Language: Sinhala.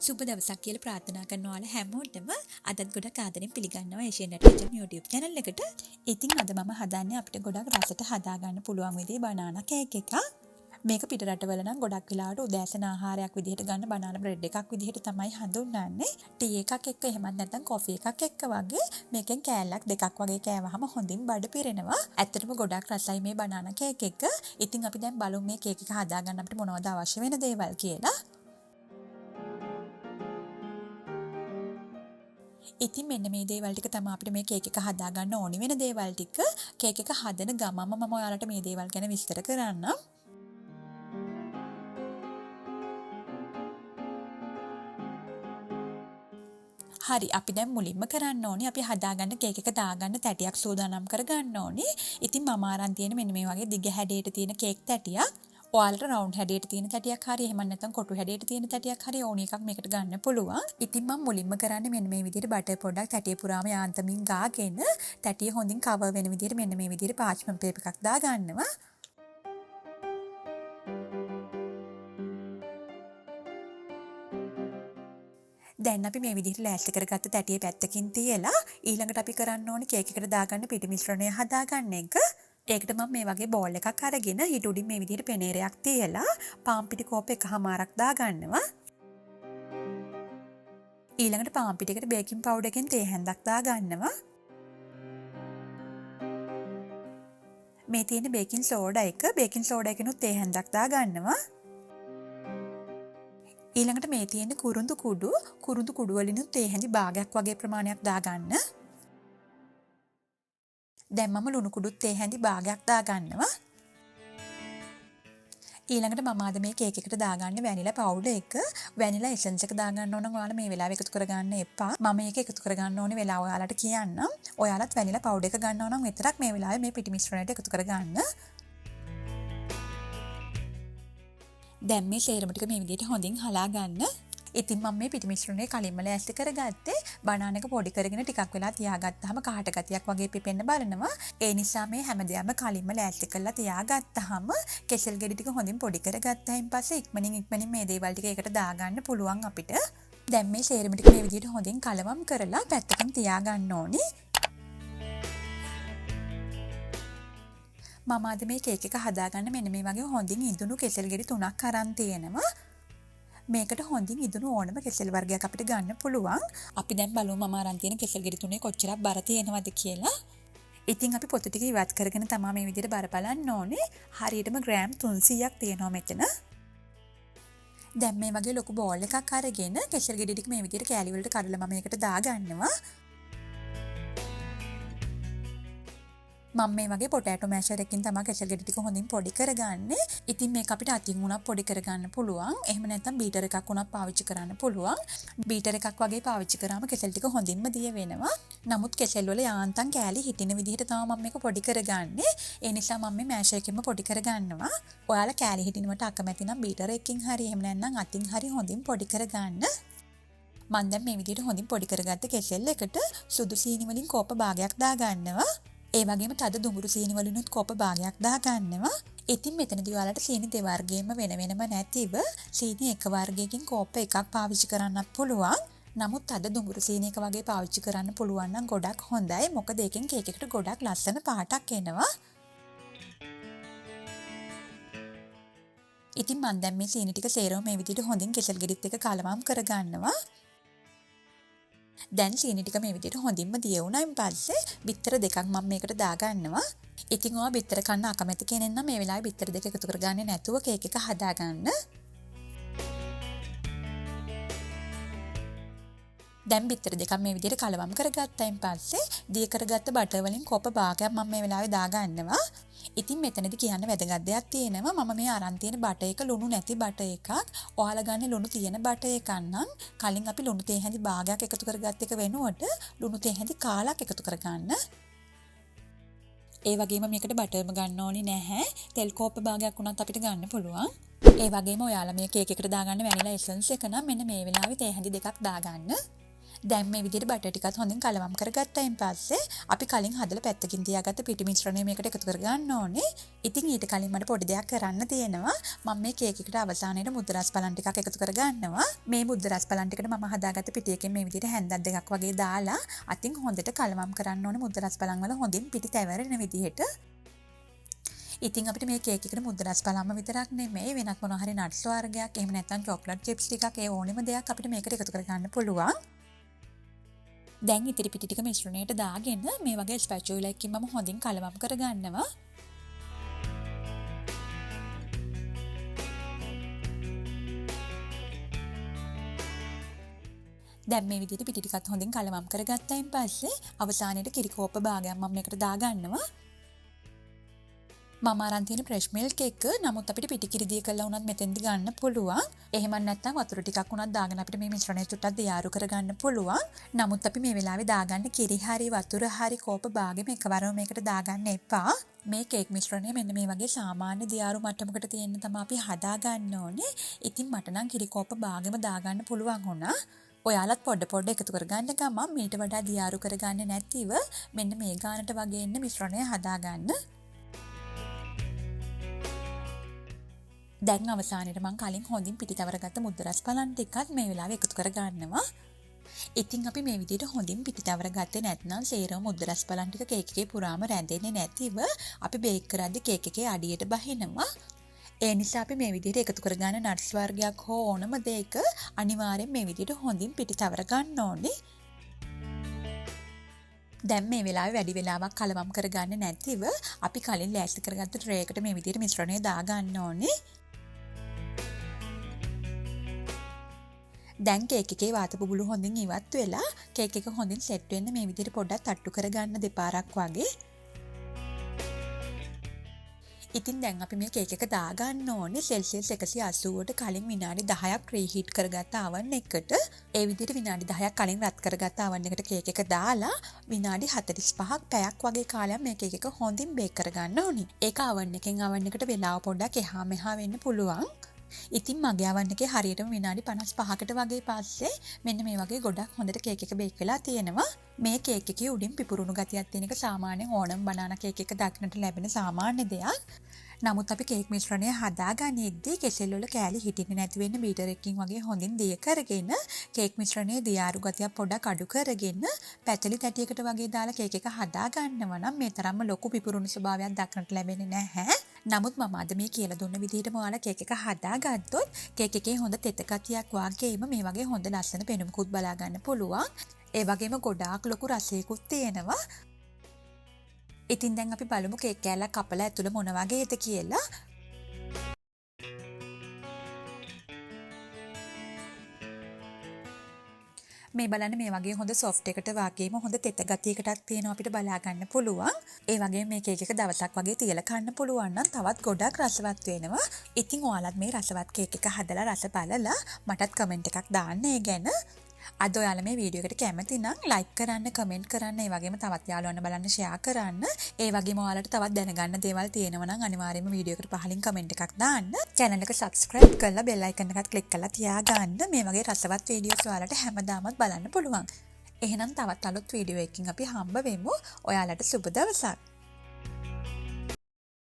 සුබ දවසක් කියලා ප්‍රාර්ථනා කරන ඔයාලා හැමෝටම අදත් ගොඩක් ආදරෙන් පිළිගන්නවා ඒෂියන් ටෙලිවිෂන් YouTube channel එකට. ඉතින් අද මම හදන්නේ අපිට ගොඩක් රසට හදාගන්න පුළුවන් විදිහේ බනානා කේක් එකක්. මේක පිට රටවල නම් ගොඩක් වෙලාවට උදෑසන ආහාරයක් විදිහට ගන්න බනානා බ්‍රෙඩ් එකක් විදිහට තමයි හඳුන්වන්නේ. ටී එකක් එක්ක එහෙමත් නැත්නම් කොෆි එකක් එක්ක වගේ මේකෙන් කෑල්ලක් දෙකක් වගේ කෑවහම හොඳින් බඩ පිරෙනවා. ඇත්තටම ගොඩක් රසයි මේ බනානා කේක් එක. ඉතින් අපි දැන් බලමු මේ කේක් එක හදාගන්න අපිට මොනවද අවශ්‍ය වෙන දේවල් කියලා. ඉතින් මෙන්න මේ දේවල් ටික තමයි අපිට මේ කේක් එක හදාගන්න ඕනි වෙන දේවල් ටික. කේක් එක හදන ගමම මම ඔයාලට මේ දේවල් ගැන විස්තර කරන්නම්. හරි අපි දැන් මුලින්ම කරන්න ඕනි අපි හදාගන්න කේක් එක දාගන්න තැටියක් සූදානම් කරගන්න ඕනි. ඉතින් මම අරන් තියෙන මෙන්න මේ වගේ දිග හැඩයට තියෙන කේක් තැටියක්. ඔයාලට රවුන්ඩ් හැඩයට තියෙන තැටියක් හරි එහෙම නැත්නම් කොටු හැඩයට තියෙන තැටියක් හරි ඕන එකක් මේකට ගන්න පුළුවන්. ඉතින් මම මුලින්ම කරන්නේ මෙන්න මේ විදිහට බටර් පොඩ්ඩක් තැටිය පුරාම යාන්තමින් ගාගෙන තැටිය හොඳින් කවර් වෙන විදිහට මෙන්න මේ විදිහට පාච්මන්ට් පේපර් එකක් දාගන්නවා. දැන් අපි මේ විදිහට ලෑස්ති කරගත්ත තැටිය පැත්තකින් තියලා ඊළඟට අපි කරන්න ඕනේ කේක් එකට දාගන්න පිටි මිශ්‍රණය හදාගන්න එක. ඒකට මම මේ වගේ බෝල් එකක් අරගෙන ඊට උඩින් මේ විදිහට පෙනේරයක් තියලා පාන් පිටි කෝප් එකමාරක් දාගන්නවා. ඊළඟට පාන් පිටියකට බේකින් පවුඩර් එකෙන් තේ හැන්දක් දාගන්නවා. මේ තියෙන බේකින් සෝඩා එකකිනුත් තේ හැන්දක් දාගන්නවා. ඊළඟට මේ තියෙන කුරුඳු කුඩු වලිනුත් තේ හැඳි භාගයක් වගේ ප්‍රමාණයක් දාගන්න. දැන් මම ලුණු කුඩුත් තේ හැඳි භාගයක් දාගන්නවා. ඊළඟට මම අද මේ කේක් එකට දාගන්න වැනිලා පවුඩර් එක, වැනිලා එසෙන්ස් එක දාගන්න ඕන නම් ඔයාලා මේ වෙලාවෙ එකතු කරගන්න එපා. මම මේක එකතු කරගන්න ඕනේ වෙලාව ඔයාලට කියන්නම්. ඔයාලත් වැනිලා පවුඩර් එක ගන්නවා නම් විතරක් මේ වෙලාවේ මේ පිටි මිශ්‍රණයට එකතු කරගන්න. දැන් මේ සේරම ටික මේ විදිහට හොඳින් හලා ගන්න. ඉතින් මම මේ පිටි මිශ්‍රණය කලින්ම ලෑස්ති කරගත්තේ. බනාන එක පොඩි කරගෙන ටිකක් වෙලා තියාගත්තාම කහට ගතියක් වගේ පිපෙන්න බලනවා. ඒ නිසා මේ හැමදේම කලින්ම ලෑස්ති කරලා තියාගත්තාම කෙසෙල් ගෙඩි ටික හොඳින් පොඩි කරගත්තායින් පස්සේ ඉක්මනින් මේ දේවල් ටික එකට දාගන්න පුළුවන් අපිට. දැන් මේ සේරම ටික මේ විදිහට හොඳින් කලවම් කරලා පැත්තකින් තියාගන්න ඕනි. මම අද මේ කේක් එක හදාගන්න මෙන්න මේ වගේ හොඳින් ඉදුණු කෙසෙල් ගෙඩි 3ක් අරන් තියෙනවා. මේකට හොඳින් ඉදුණු ඕනම කෙසෙල් වර්ගයක් අපිට ගන්න පුළුවන්. අපි දැන් බලමු මම අරන් තියෙන කෙසෙල් ගෙඩි 3 කොච්චරක් බර තියෙනවද කියලා. ඉතින් අපි පොතු ටික ඉවත් කරගෙන තමයි මේ විදිහට බර බලන්න ඕනේ. හරියටම ග්‍රෑම් 300ක් තියෙනවා මෙතන. දැන් මේ වගේ ලොකු බෝල් එකක් අරගෙන කෙසෙල් ගෙඩි ටික මේ විදිහට කෑලි වලට කඩලා මම මේකට දාගන්නවා. මම මේ වගේ පොටෑටෝ මෑෂර් එකකින් තමයි කෙසෙල් ගෙඩි ටික හොඳින් පොඩි කරගන්නේ. ඉතින් මේක අපිට අතින් උනත් පොඩි කරගන්න පුළුවන්. එහෙම නැත්නම් බීටර් එකක් උනත් පාවිච්චි කරන්න පුළුවන්. බීටර් එකක් වගේ පාවිච්චි කරාම කෙසෙල් ටික හොඳින්ම දිය වෙනවා. නමුත් කෙසෙල් වල යාන්තම් කෑලි හිටින විදිහට තමයි මම මේක පොඩි කරගන්නේ. ඒ නිසා මම මේ මෑෂර් එකකින්ම පොඩි කරගන්නවා. ඔයාලා කෑලි හිටිනවට අකමැති නම් බීටර් එකකින් හරි එහෙම නැත්නම් අතින් හරි හොඳින් පොඩි කරගන්න. මම දැන් මේ විදිහට හොඳින් පොඩි කරගත්ත කෙසෙල් එකට සුදු සීනි වලින් කෝප භාගයක් දාගන්නවා. ඒ වගේම තද දුඹුරු සීනි වලිනුත් කෝප භාගයක් දාගන්නවා. ඉතින් මෙතනදී ඔයාලට සීනි දෙවර්ගයෙන්ම වෙනම නැතිව සීනි එක වර්ගයකින් කෝප එකක් පාවිච්චි කරන්නත් පුළුවන්. නමුත් තද දුඹුරු සීනි එක වගේ පාවිච්චි කරන්න පුළුවන් නම් ගොඩක් හොඳයි. මොකද ඒකෙන් කේක් එකට ගොඩක් ලස්සන පාටක් එනවා. ඉතින් මම දැන් මේ සීනි ටික සේරම මේ විදිහට හොඳින් කෙසෙල් ගෙඩිත් එක්ක කලවම් කරගන්නවා. දැන් සීනි ටික මේ විදිහට හොඳින්ම දිය වුණායින් පස්සේ බිත්තර දෙකක් මම මේකට දාගන්නවා. ඉතින් ඔයා බිත්තර කන්න අකමැති කෙනෙක් නම් මේ වෙලාවේ බිත්තර දෙක එකතු කරගන්නේ නැතුව කේක් එක හදාගන්න. දැන් බිත්තර දෙකක් මේ විදිහට කලවම් කරගත්තයින් පස්සේ දිය කරගත්ත බටර් වලින් කොප භාගයක් මම මේ වෙලාවේ දාගන්නවා. ඉතින් මෙතනදී කියන්න වැදගත් දෙයක් තියෙනවා. මම මේ අරන් තියෙන බටර් එක ලුණු නැති බටර් එකක්. ඔයාලා ගන්න ලුණු තියෙන බටර් එකක් නම් කලින් අපි ලුණු තේ හැඳි භාගයක් එකතු කරගත්ත එක වෙනුවට ලුණු තේ හැඳි කාලක් එකතු කරගන්න. ඒ වගේම මේකට බටර්ම ගන්න ඕනේ නැහැ. තෙල් කෝප භාගයක් උනත් අපිට ගන්න පුළුවන්. ඒ වගේම ඔයාලා මේ කේක් එකට දාගන්න වැනිලා එසන්ස් එක නම් මෙන්න මේ වෙලාවේ තේ හැඳි දෙකක් දාගන්න. දැන් මේ විදිහට බටර් ටිකත් හොඳින් කලවම් කරගත්තයින් පස්සේ අපි කලින් හදලා පැත්තකින් තියාගත්ත පිටි මිශ්‍රණය මේකට එකතු කරගන්න ඕනේ. ඉතින් ඊට කලින් මට පොඩි දෙයක් කරන්න තියෙනවා. මම මේ කේක් එකට අවසානයේට මුද්ද රස් පලන් ටිකක් එකතු කරගන්නවා. මේ මුද්ද රස් පලන් ටිකට මම හදාගත්ත පිටියකින් මේ විදිහට හැන්දක් දෙකක් වගේ දාලා අතින් හොඳට කලවම් කරන්න ඕනේ මුද්ද රස් පලන් වල හොඳින් පිටි තැවරෙන විදිහට. ඉතින් අපිට මේ කේක් එකට මුද්ද රස් පලම්ම විතරක් නෙමෙයි වෙනත් මොනවා හරි නට්ස් වර්ගයක් එහෙම නැත්නම් චොක්ලට් චිප්ස් ටිකක් ඒ ඕනෙම දෙයක් අපිට මේකට එකතු කරගන්න පුළුවන්. දැන් ඉතිරි පිටි ටික මිශ්‍රණයට දාගෙන මේ වගේ ස්පැචුලා එකකින් මම හොඳින් කලවම් කරගන්නවා. දැන් මේ විදිහට පිටි ටිකත් හොඳින් කලවම් කරගත්තයින් පස්සේ අවසානයේට කිරි කෝප්ප භාගයක් මම මේකට දාගන්නවා. මම අරන් තියෙන ෆ්‍රෙෂ් මිල්ක් එක නමුත් අපිට පිටි කිරි දිය කරලා උනත් මෙතෙන්දි ගන්න පුළුවන්. එහෙම නැත්නම් වතුර ටිකක් උනත් දාගෙන අපිට මේ මිශ්‍රණය චුට්ටක් දියාරු කරගන්න පුළුවන්. නමුත් අපි මේ වෙලාවේ දාගන්න කිරි හරි වතුර හරි කෝප භාගෙම එකවරම මේකට දාගන්න එපා. මේ කේක් මිශ්‍රණය මෙන්න මේ වගේ සාමාන්‍ය දියාරු මට්ටමකට තියෙන්න තමයි අපි හදා ගන්න ඕනේ. ඉතින් මට නම් කිරි කෝප භාගෙම දාගන්න පුළුවන් වුණා. ඔයාලත් පොඩ එකතු කරගන්න ගමන් මීට වඩා දියාරු කරගන්නේ නැතිව මෙන්න මේ ගානට වගේ ඉන්න මිශ්‍රණය හදාගන්න. දැන් අවසානයේට මම කලින් හොඳින් පිටි තවරගත්ත මුද්ද රස් පලන් ටිකත් මේ වෙලාවේ එකතු කරගන්නවා. ඉතින් අපි මේ විදිහට හොඳින් පිටි තවරගත්තේ නැත්නම් සේරම මුද්ද රස් පලන් ටික කේක් එකේ පුරාම රැඳෙන්නේ නැතිව අපි බේක් කරද්දී කේක් එකේ අඩියට බහිනවා. ඒ නිසා අපි මේ විදිහට එකතු කරගන්න නට්ස් වර්ගයක් හෝ ඕනම දෙයක අනිවාර්යෙන් මේ විදිහට හොඳින් පිටි තවර ගන්න ඕනේ. දැන් මේ වෙලාවේ වැඩි වෙලාවක් කලවම් කරගන්න නැතිව අපි කලින් ලෑස්ති කරගත්ත ට්‍රේ එකට මේ විදිහට මිශ්‍රණය දා ගන්න ඕනේ. දැන් කේක් එකේ වාත බුබුලු හොඳින් ඉවත් වෙලා කේක් එක හොඳින් සෙට් වෙන්න මේ විදිහට පොඩ්ඩක් තට්ටු කරගන්න දෙපාරක් වගේ. ඉතින් දැන් අපි මේ කේක් එක දාගන්න ඕනේ සෙල්සියස් 180ට කලින් විනාඩි 10ක් ප්‍රීහීට් කරගත්ත oven එකට. ඒ විදිහට විනාඩි 10ක් කලින් රත් කරගත්ත oven එකට කේක් එක දාලා විනාඩි 45ක් පැයක් වගේ කාලයක් මේ කේක් එක හොඳින් බේක් කරගන්න ඕනේ. ඒක oven එකෙන් oven එකට වෙලාව පොඩ්ඩක් එහා මෙහා වෙන්න පුළුවන්. ඉතින් මගේ oven එකේ හරියටම විනාඩි 55කට වගේ පස්සේ මෙන්න මේ වගේ ගොඩක් හොඳට කේක් එක බේක් වෙලා තියෙනවා. මේ කේක් එකේ උඩින් පිපුරුණු ගතියක් තියෙන එක සාමාන්‍යයෙන් ඕනම බනානා කේක් එක දක්නට ලැබෙන සාමාන්‍ය දෙයක්. නමුත් අපි කේක් මිශ්‍රණය හදාගනිද්දී කෙසෙල් වල කෑලි හිටින්නේ නැති වෙන්න බීටර් එකකින් වගේ හොඳින් දිය කරගෙන කේක් මිශ්‍රණයේ දියාරු ගතියක් පොඩ්ඩක් අඩු කරගෙන පැතලි තැටියකට වගේ දාලා කේක් එක හදා ගන්නවා නම් මේ තරම්ම ලොකු පිපුරුණු ස්වභාවයක් දක්නට ලැබෙන්නේ නැහැ. නමුත් මම අද මේ කියලා දුන්න විදිහටම ඔයාලා කේක් එක හදාගත්තොත් කේක් එකේ හොඳ තෙත ගතියක් වගේම මේ වගේ හොඳ ලස්සන පෙනුමකුත් බලා ගන්න පුළුවන්. ඒ වගේම ගොඩාක් ලොකු රසයකුත් තියෙනවා. ඉතින් දැන් අපි බලමු කේක් කෑල්ලක් කපලා ඇතුළ මොන වගේද කියලා. මේ බලන්න මේ වගේ හොඳ සොෆ්ට් එකට වගේම හොඳ තෙත ගතියකටත් තියෙනවා අපිට බලා ගන්න පුළුවන්. ඒ වගේම මේ කේක් එක දවසක් වගේ තියලා කන්න පුළුවන් නම් තවත් ගොඩක් රසවත් වෙනවා. ඉතින් ඔයාලත් මේ රසවත් කේක් එක හදලා රස බලලා මටත් කමෙන්ට් එකක් දාන්න ඒ ගැන. අද ඔයාලා මේ වීඩියෝ එකට කැමති නම් ලයික් කරන්න, කමෙන්ට් කරන්න, ඒ වගේම තවත් යාළුවන්ට බලන්න ෂෙයා කරන්න. ඒ වගේම ඔයාලට තවත් දැනගන්න දේවල් තියෙනවා නම් අනිවාර්යයෙන්ම වීඩියෝ එකට පහලින් කමෙන්ට් එකක් දාන්න. channel එක subscribe කරලා bell icon එකත් click කරලා තියාගන්න. මේ වගේ රසවත් වීඩියෝස් ඔයාලට හැමදාමත් බලන්න පුළුවන්. එහෙනම් තවත් අලුත් වීඩියෝ එකකින් අපි හම්බ වෙමු. ඔයාලට සුබ දවසක්.